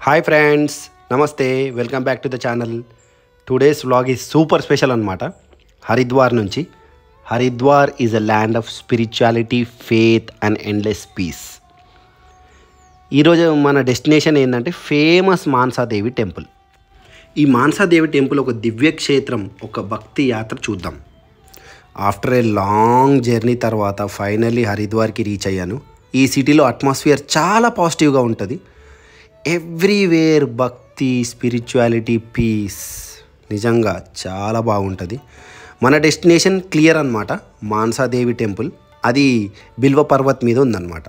Hi friends, నమస్తే, welcome back to the channel. Today's vlog is super special అనమాట. హరిద్వార్ నుంచి. Haridwar is a land of spirituality, faith and endless peace. ఈరోజు మన destination ఏంటంటే famous Manasa Devi temple. ఈ Manasa Devi temple ఒక దివ్యక్షేత్రం, ఒక భక్తి యాత్ర చూద్దాం. ఆఫ్టర్ ఏ లాంగ్ జర్నీ తర్వాత ఫైనల్లీ హరిద్వార్కి రీచ్ అయ్యాను. ఈ సిటీలో అట్మాస్ఫియర్ చాలా పాజిటివ్గా ఉంటుంది. ఎవ్రీవేర్ భక్తి, స్పిరిచువాలిటీ, పీస్, నిజంగా చాలా బాగుంటుంది. మన డెస్టినేషన్ క్లియర్ అనమాట, మానసాదేవి టెంపుల్. అది బిల్వ పర్వత్ మీద ఉందన్నమాట.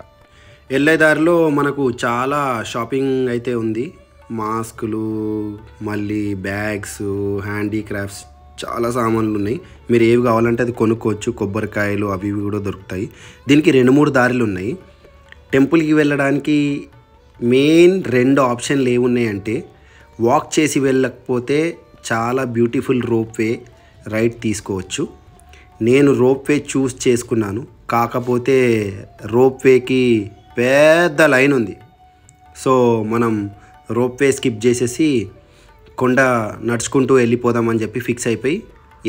వెళ్ళేదారిలో మనకు చాలా షాపింగ్ అయితే ఉంది. మాస్కులు, మళ్ళీ బ్యాగ్స్, హ్యాండీక్రాఫ్ట్స్, చాలా సామాన్లు ఉన్నాయి. మీరు ఏవి కావాలంటే అది కొనుక్కోవచ్చు. కొబ్బరికాయలు అవి ఇవి కూడా దొరుకుతాయి. దీనికి 2-3 దారులు ఉన్నాయి. టెంపుల్కి వెళ్ళడానికి మెయిన్ 2 ఆప్షన్లు ఏమున్నాయంటే, వాక్ చేసి వెళ్ళకపోతే చాలా బ్యూటిఫుల్ రోప్వే రైడ్ తీసుకోవచ్చు. నేను రోప్వే చూస్ చేసుకున్నాను. కాకపోతే రోప్వేకి పెద్ద లైన్ ఉంది. సో మనం రోప్వే స్కిప్ చేసేసి కొండ నడుచుకుంటూ వెళ్ళిపోదామని చెప్పి ఫిక్స్ అయిపోయి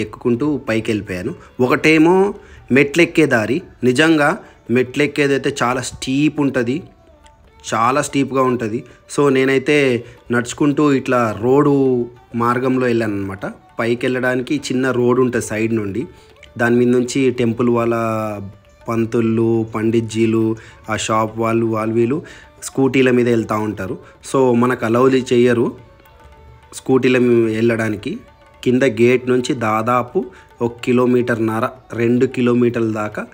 ఎక్కుకుంటూ పైకి వెళ్ళిపోయాను. ఒకటేమో మెట్లెక్కే దారి. నిజంగా మెట్లెక్కేదైతే చాలా స్టీప్ ఉంటుంది, చాలా స్టీప్గా ఉంటుంది. సో నేనైతే నడుచుకుంటూ ఇట్లా రోడ్డు మార్గంలో వెళ్ళాను అనమాట. పైకి వెళ్ళడానికి చిన్న రోడ్ ఉంటుంది సైడ్ నుండి. దాని మీద నుంచి టెంపుల్ వాళ్ళ పంతుళ్ళు, పండిట్జీలు, ఆ షాప్ వాళ్ళు వీళ్ళు స్కూటీల మీద వెళ్తూ ఉంటారు. సో మనకు అలౌ చెయ్యరు స్కూటీల వెళ్ళడానికి. కింద గేట్ నుంచి దాదాపు 1.5 కిలోమీటర్న్నర 2 కిలోమీటర్ల దాకా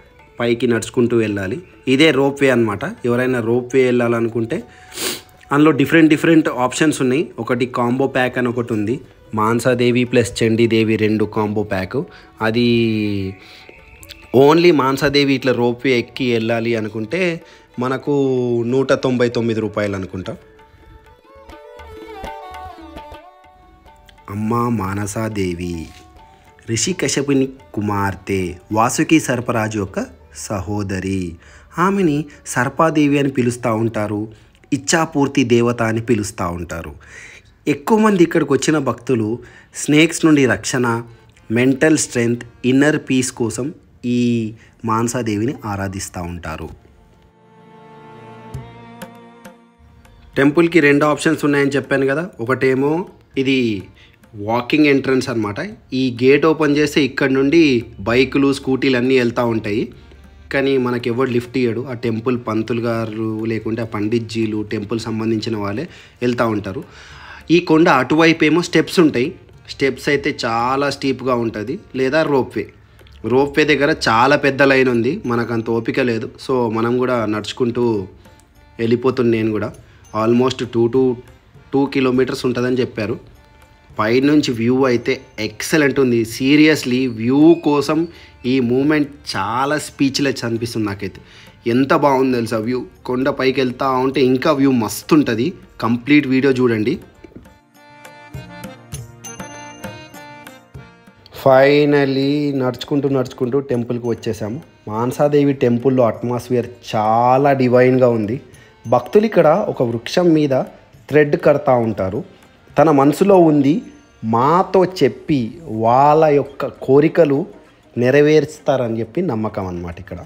పైకి నడుచుకుంటూ వెళ్ళాలి. ఇదే రోప్వే అనమాట. ఎవరైనా రోప్వే వెళ్ళాలనుకుంటే అందులో డిఫరెంట్ ఆప్షన్స్ ఉన్నాయి. ఒకటి కాంబో ప్యాక్ అని ఒకటి ఉంది. Manasa Devi plus Chandi Devi 2 combo pack. అది ఓన్లీ మానసాదేవి ఇట్లా రోప్వే ఎక్కి వెళ్ళాలి అనుకుంటే మనకు 199 రూపాయలు అనుకుంటా. అమ్మ మానసాదేవి రిషికశ్యపుని కుమార్తె, వాసుకి సర్పరాజు యొక్క సహోదరి. ఆమెని సర్పాదేవి అని పిలుస్తూ ఉంటారు, ఇచ్ఛాపూర్తి దేవత అని పిలుస్తూ ఉంటారు. ఎక్కువ మంది ఇక్కడికి వచ్చిన భక్తులు స్నేక్స్ నుండి రక్షణ, మెంటల్ స్ట్రెంగ్త్, ఇన్నర్ పీస్ కోసం ఈ మానసాదేవిని ఆరాధిస్తూ ఉంటారు. టెంపుల్కి 2 ఆప్షన్స్ ఉన్నాయని చెప్పాను కదా. ఒకటేమో ఇది వాకింగ్ ఎంట్రన్స్ అనమాట. ఈ గేట్ ఓపెన్ చేస్తే ఇక్కడ నుండి బైకులు, స్కూటీలు అన్నీ వెళ్తూ ఉంటాయి. కానీ మనకి ఎవరు లిఫ్ట్ ఇయ్యడు. ఆ టెంపుల్ పంతులు గారు లేకుంటే ఆ పండిట్జీలు, టెంపుల్ సంబంధించిన వాళ్ళే వెళ్తూ ఉంటారు. ఈ కొండ అటువైపు ఏమో స్టెప్స్ ఉంటాయి. స్టెప్స్ అయితే చాలా స్టీప్గా ఉంటుంది. లేదా రోప్వే దగ్గర చాలా పెద్ద లైన్ ఉంది. మనకు అంత ఓపిక లేదు. సో మనం కూడా నడుచుకుంటూ వెళ్ళిపోతుంది. నేను కూడా ఆల్మోస్ట్ 2 కిలోమీటర్స్ ఉంటుందని చెప్పారు. పైనుంచి వ్యూ అయితే ఎక్సలెంట్ ఉంది. సీరియస్లీ వ్యూ కోసం ఈ మూమెంట్ చాలా స్పీచ్లెస్ అనిపిస్తుంది నాకైతే. ఎంత బాగుంది తెలుసా వ్యూ. కొండ పైకి వెళ్తూ ఉంటే ఇంకా వ్యూ మస్తు ఉంటుంది. కంప్లీట్ వీడియో చూడండి. ఫైనలీ నడుచుకుంటూ టెంపుల్కి వచ్చేసాము. మానసాదేవి టెంపుల్లో అట్మాస్ఫియర్ చాలా డివైన్గా ఉంది. భక్తులు ఇక్కడ ఒక వృక్షం మీద థ్రెడ్ కడతా ఉంటారు. తన మనసులో ఉంది మాతో చెప్పి వాళ్ళ యొక్క కోరికలు నెరవేరుస్తారని చెప్పి నమ్మకం అన్నమాట. ఇక్కడ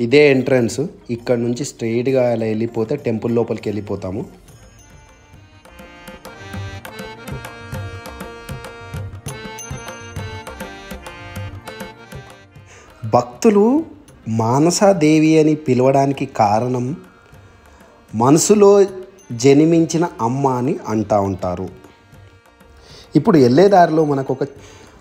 ఇదే ఎంట్రన్స్. ఇక్కడ నుంచి స్ట్రైట్గా అలా వెళ్ళిపోతే టెంపుల్ లోపలికి వెళ్ళిపోతాము. భక్తులు మానసాదేవి అని పిలవడానికి కారణం మనసులో జన్మించిన అమ్మ అని అంటూ ఉంటారు. ఇప్పుడు వెళ్ళేదారిలో మనకు ఒక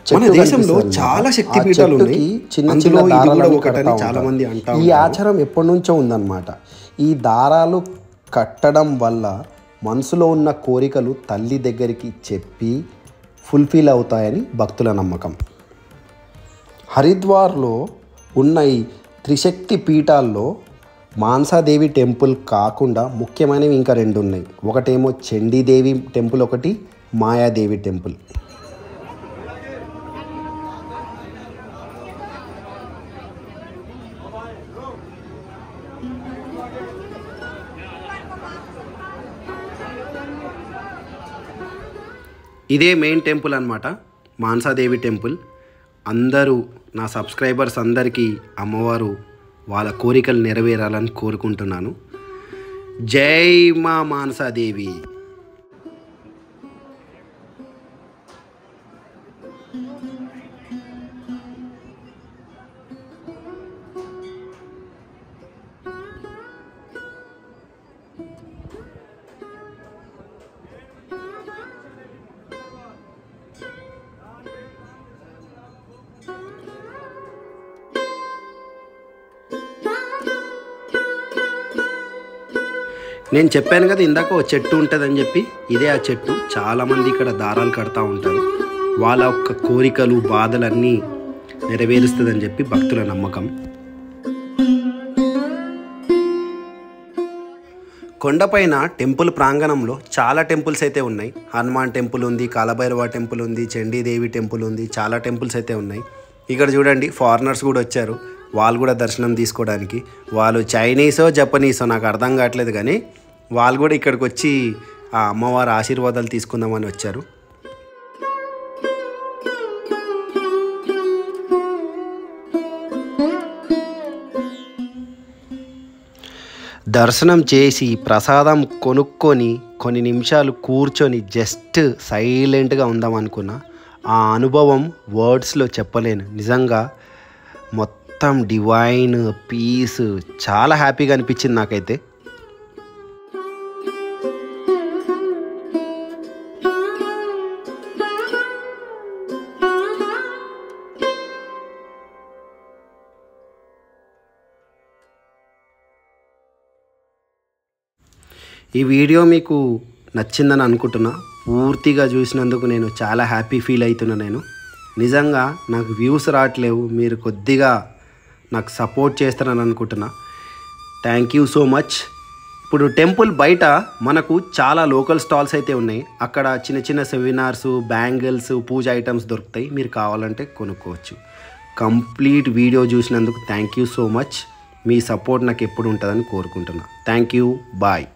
మన దేశంలో చాలా శక్తిపీఠాలు ఉన్నాయి. చిన్న దారాలు కట్టని చాలా మంది అంటారు. ఈ ఆచారం ఎప్పటి నుంచో ఉందన్నమాట. ఈ దారాలు కట్టడం వల్ల మనసులో ఉన్న కోరికలు తల్లి దగ్గరికి చెప్పి ఫుల్ఫిల్ అవుతాయని భక్తుల నమ్మకం. హరిద్వార్లో ఉన్న ఈ త్రిశక్తి పీఠాల్లో మానసాదేవి టెంపుల్ కాకుండా ముఖ్యమైనవి ఇంకా 2 ఉన్నాయి. ఒకటేమో చండీదేవి టెంపుల్, ఒకటి మాయాదేవి టెంపుల్. ఇదే మెయిన్ టెంపుల్ అనమాట, మానసాదేవి టెంపుల్. అందరూ నా సబ్స్క్రైబర్స్ అందరికీ అమ్మవారు వాళ్ళ కోరికలు నెరవేరాలని కోరుకుంటున్నాను. జై మా మానసాదేవి. నేను చెప్పాను కదా ఇందాక ఓ చెట్టు ఉంటుందని చెప్పి, ఇదే ఆ చెట్టు. చాలామంది ఇక్కడ దారాలు కడతా ఉంటారు. వాళ్ళ యొక్క కోరికలు బాధలన్నీ నెరవేరుస్తుందని చెప్పి భక్తుల నమ్మకం. కొండపైన టెంపుల్ ప్రాంగణంలో చాలా టెంపుల్స్ అయితే ఉన్నాయి. హనుమాన్ టెంపుల్ ఉంది, కాలభైరవ టెంపుల్ ఉంది, చండీదేవి టెంపుల్ ఉంది, చాలా టెంపుల్స్ అయితే ఉన్నాయి. ఇక్కడ చూడండి ఫారినర్స్ కూడా వచ్చారు, వాళ్ళు కూడా దర్శనం తీసుకోవడానికి. వాళ్ళు చైనీసో జపనీసో నాకు అర్థం కావట్లేదు, కానీ వాళ్ళు కూడా ఇక్కడికి వచ్చి ఆ అమ్మవారి ఆశీర్వాదాలు తీసుకుందామని వచ్చారు. దర్శనం చేసి ప్రసాదం కొనుక్కొని కొన్ని నిమిషాలు కూర్చొని జస్ట్ సైలెంట్గా ఉందాం అనుకున్నా. ఆ అనుభవం వర్డ్స్లో చెప్పలేను. నిజంగా మొత్తం డివైన్ పీస్, చాలా హ్యాపీగా అనిపించింది నాకైతే. ఈ వీడియో మీకు నచ్చిందని అనుకుంటున్నా. పూర్తిగా చూసినందుకు నేను చాలా హ్యాపీ ఫీల్ అవుతున్నా. నేను నిజంగా నాకు వ్యూస్ రావట్లేవు, మీరు కొద్దిగా నాకు సపోర్ట్ చేస్తారని అనుకుంటున్నా. Thank you so much. ఇప్పుడు టెంపుల్ బయట మనకు చాలా లోకల్ స్టాల్స్ అయితే ఉన్నాయి. అక్కడ చిన్న చిన్న సెమినార్స్, బ్యాంగిల్స్, పూజ ఐటమ్స్ దొరుకుతాయి. మీరు కావాలంటే కొనుక్కోవచ్చు. కంప్లీట్ వీడియో చూసినందుకు thank you so much. Me support నాకు ఎప్పుడు ఉంటుందని కోరుకుంటున్నా. Thank you. బాయ్.